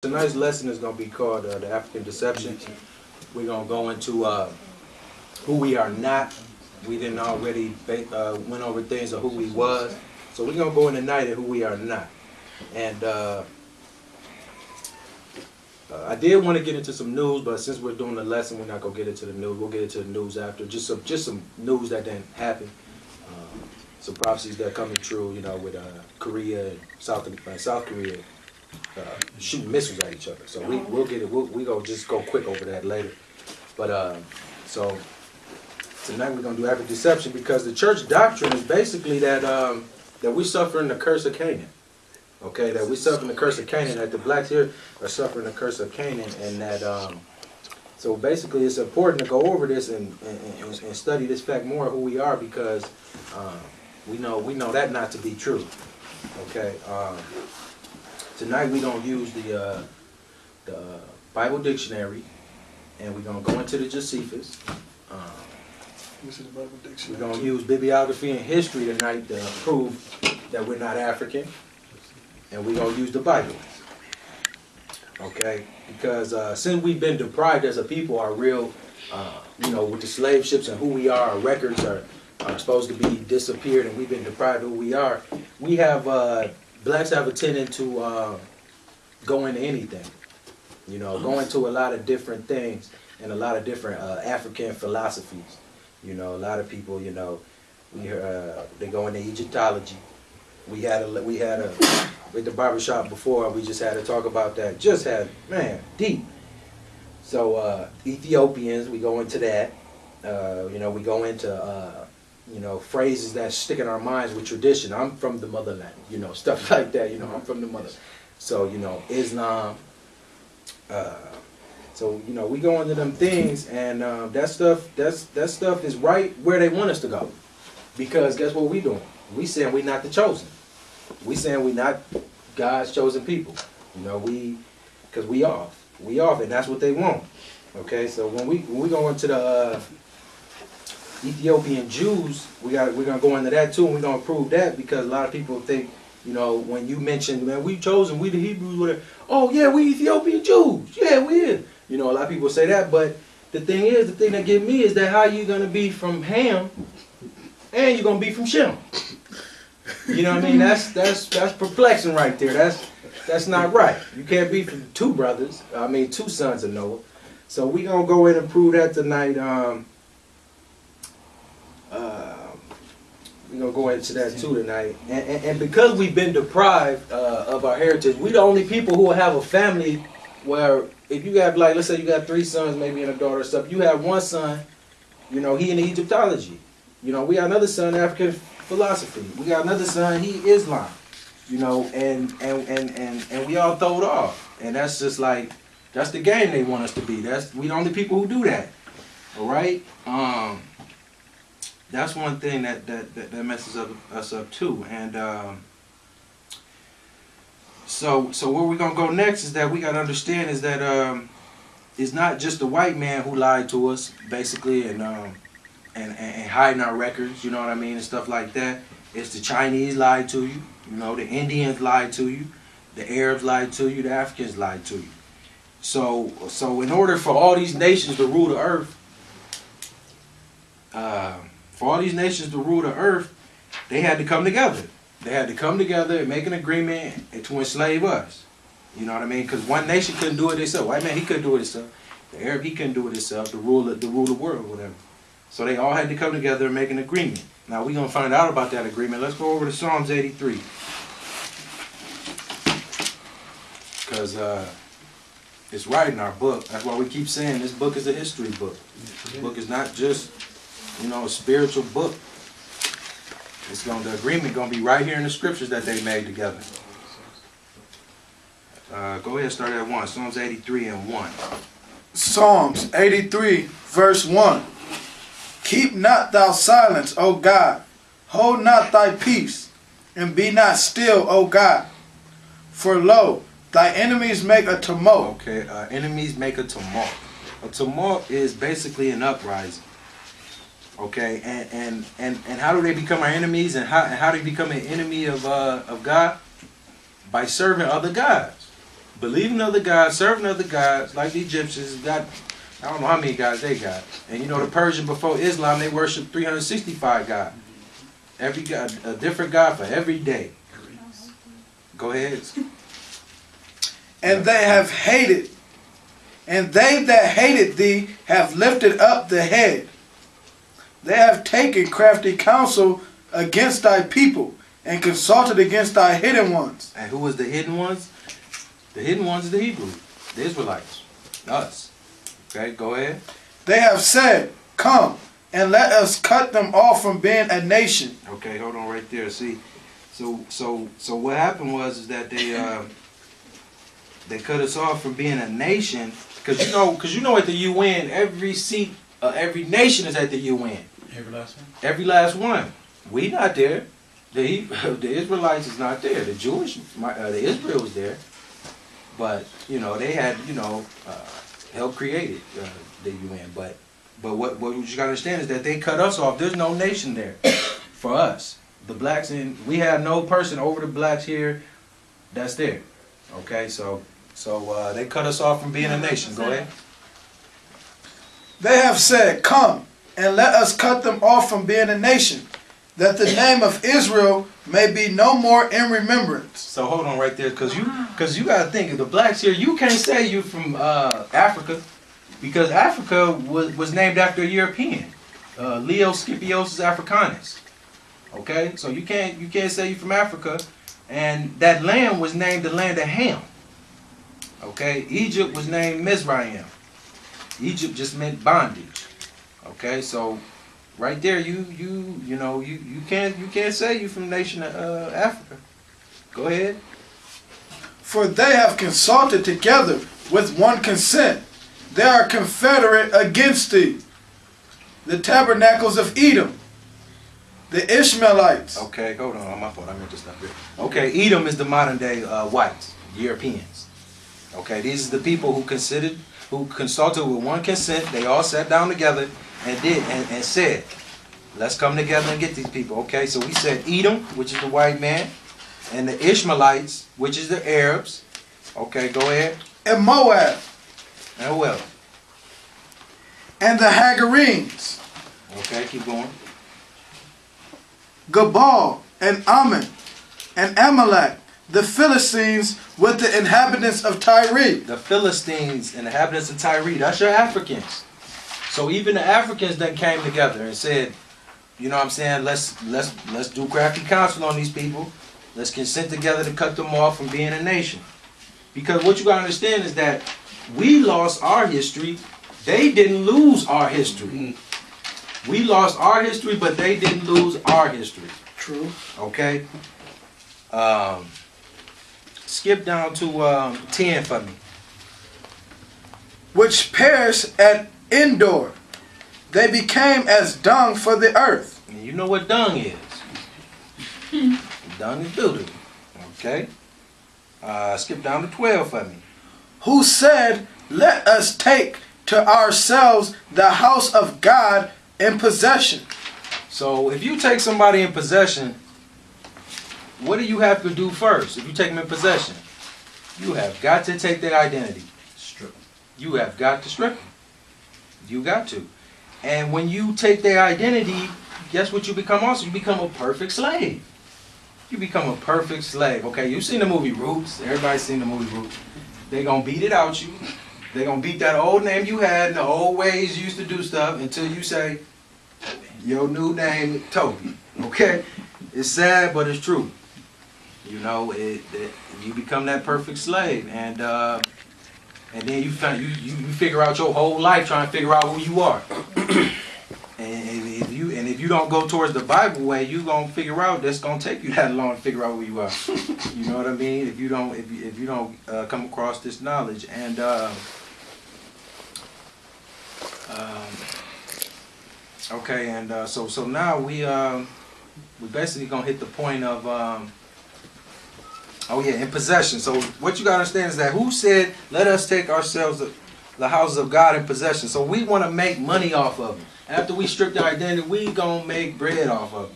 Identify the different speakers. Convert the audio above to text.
Speaker 1: Tonight's lesson is going to be called the African Deception. We're going to go into who we are not. We didn't already went over things of who we was. So we're going to go in tonight at who we are not. And I did want to get into some news, but since we're doing the lesson, we're not going to get into the news. We'll get into the news after. Just some news that didn't happen. Some prophecies that are coming true, you know, with Korea and South Korea shooting missiles at each other. So we'll get it. We gonna just go quick over that later. But so tonight we're gonna do African deception because the church doctrine is basically that that we're suffering the curse of Canaan. Okay, that we're suffering the curse of Canaan. That the blacks here are suffering the curse of Canaan, and that so basically it's important to go over this and study this fact more of who we are because we know that not to be true. Okay. Tonight we're going to use the Bible dictionary, and we're going to go into the Josephus. We're going to use bibliography and history tonight to prove that we're not African, and we're going to use the Bible. Okay, because since we've been deprived as a people, our real, you know, with the slave ships and who we are, our records are supposed to be disappeared, and we've been deprived of who we are. We have blacks have a tendency to go into anything, you know, go into a lot of different things and a lot of different African philosophies. You know, a lot of people, you know, they go into Egyptology. We had a with the barbershop before. We just had to talk about that. Just had deep. So Ethiopians, we go into that. You know, we go into you know, phrases that stick in our minds with tradition. I'm from the motherland, you know, stuff like that. You know, I'm from the mother. So, you know, Islam. So, you know, we go into them things, and that stuff is right where they want us to go. Because guess what we doing? We saying we not the chosen. We saying we not God's chosen people. You know, because we off, and that's what they want. Okay, so when we go into the Ethiopian Jews, we're gonna go into that too, and we're gonna prove that because a lot of people think, you know, when you mention, man, we chosen, we the Hebrews, whatever. Oh yeah, we Ethiopian Jews. Yeah, we is. You know, a lot of people say that, but the thing that get me is that how you gonna be from Ham and you're gonna be from Shem? You know what I mean? That's perplexing right there. That's not right. You can't be from two sons of Noah. So we're gonna go in and prove that tonight. We're going to go into that too tonight. And because we've been deprived of our heritage, we're the only people who have a family where if you have, like, let's say you got 3 sons, maybe and a daughter or something, you have one son, you know, he in Egyptology. You know, we got another son, African philosophy. We got another son, he Islam. You know, and we all throw it off. And that's just like, that's the game they want us to be. We the only people who do that. All right? That's one thing that messes us up too. And so where we're gonna go next is that we gotta understand is that it's not just the white man who lied to us, basically, and hiding our records, you know what I mean, and stuff like that. It's the Chinese lied to you, you know, the Indians lied to you, the Arabs lied to you, the Africans lied to you. So in order for all these nations to rule the earth, they had to come together. They had to come together and make an agreement and to enslave us. You know what I mean? Because one nation couldn't do it itself. White man, he couldn't do it himself. The Arab, he couldn't do it himself. To rule the world, whatever. So they all had to come together and make an agreement. Now we're gonna find out about that agreement. Let's go over to Psalms 83. Because it's right in our book. That's why we keep saying this book is a history book. This book is not just, you know, a spiritual book. The agreement gonna be right here in the scriptures that they made together. Go ahead, start at 1. Psalms 83 and 1.
Speaker 2: Psalms 83, verse 1. Keep not thou silence, O God. Hold not thy peace, and be not still, O God. For lo, thy enemies make a tumult.
Speaker 1: Okay, enemies make a tumult. A tumult is basically an uprising. Okay, and how do they become our enemies, and how do they become an enemy of God? By serving other gods. believing other gods, serving other gods, like the Egyptians got. I don't know how many gods they got. And you know the Persian before Islam, they worship 365 gods. Every god, a different god for every day. Go ahead.
Speaker 2: And they have hated, and they that hated thee have lifted up the head. They have taken crafty counsel against thy people, and consulted against thy hidden ones.
Speaker 1: And who was the hidden ones? The hidden ones is the Hebrews, the Israelites, us. Okay, go ahead.
Speaker 2: They have said, come, and let us cut them off from being a nation.
Speaker 1: Okay, hold on right there. See, so what happened was is that they cut us off from being a nation, because you know at the UN every seat, every nation is at the UN.
Speaker 3: Every last one?
Speaker 1: Every last one. We not there. The Israelites is not there. The Jewish, the Israel is there. But, you know, they had, helped create it, the UN. But what you got to understand is that they cut us off. There's no nation there for us. The blacks, we have no person over the blacks here that's there. Okay, so they cut us off from being a nation. Go ahead.
Speaker 2: They have said, come, and let us cut them off from being a nation, that the name of Israel may be no more in remembrance.
Speaker 1: So hold on right there, because you got to think, of the blacks here, you can't say you from Africa, because Africa was named after a European, Leo Scipiosus Africanus. Okay, so you can't say you from Africa, and that land was named the land of Ham. Okay, Egypt was named Mizraim. Egypt just meant bondage. Okay, so right there, you can't say you from the nation of Africa. Go ahead.
Speaker 2: For they have consulted together with one consent. They are confederate against thee. The tabernacles of Edom, the Ishmaelites.
Speaker 1: Okay, hold on. My fault. I meant to stop here. Okay, Edom is the modern day whites, Europeans. Okay, these are the people who consulted with one consent. They all sat down together and said, let's come together and get these people. Okay, so we said Edom, which is the white man, and the Ishmaelites, which is the Arabs. Okay, go ahead.
Speaker 2: And Moab.
Speaker 1: And who else?
Speaker 2: And the Hagarenes.
Speaker 1: Okay, keep going.
Speaker 2: Gabal and Ammon and Amalek, the Philistines with the inhabitants of Tyre.
Speaker 1: The Philistines, inhabitants of Tyre, that's your Africans. So even the Africans then came together and said, you know what I'm saying, let's do crafty counsel on these people. Let's consent together to cut them off from being a nation. Because what you got to understand is that we lost our history. They didn't lose our history. We lost our history, but they didn't lose our history.
Speaker 2: True.
Speaker 1: Okay? Skip down to 10 for me.
Speaker 2: Which perished at Endor. They became as dung for the earth.
Speaker 1: And you know what dung is. Dung is building. Okay? Skip down to 12 for me.
Speaker 2: Who said, let us take to ourselves the house of God in possession.
Speaker 1: So if you take somebody in possession, what do you have to do first? If you take them in possession, you have got to take their identity.
Speaker 3: Strip them.
Speaker 1: You have got to strip them. You got to. And when you take their identity, guess what you become also? You become a perfect slave. You become a perfect slave. Okay, you've seen the movie Roots. Everybody's seen the movie Roots. They're going to beat it out you. They're going to beat that old name you had and the old ways you used to do stuff until you say, your new name, Toby. Okay? It's sad, but it's true. You know, you become that perfect slave. And then you figure out your whole life trying to figure out who you are. And if you don't go towards the Bible way, you gonna figure out that's gonna take you that long to figure out who you are. You know what I mean? If you don't come across this knowledge. And okay, and so now we basically gonna hit the point of oh yeah, in possession. So what you gotta understand is that who said let us take ourselves the houses of God in possession? So we want to make money off of them. After we strip their identity, we gonna make bread off of them.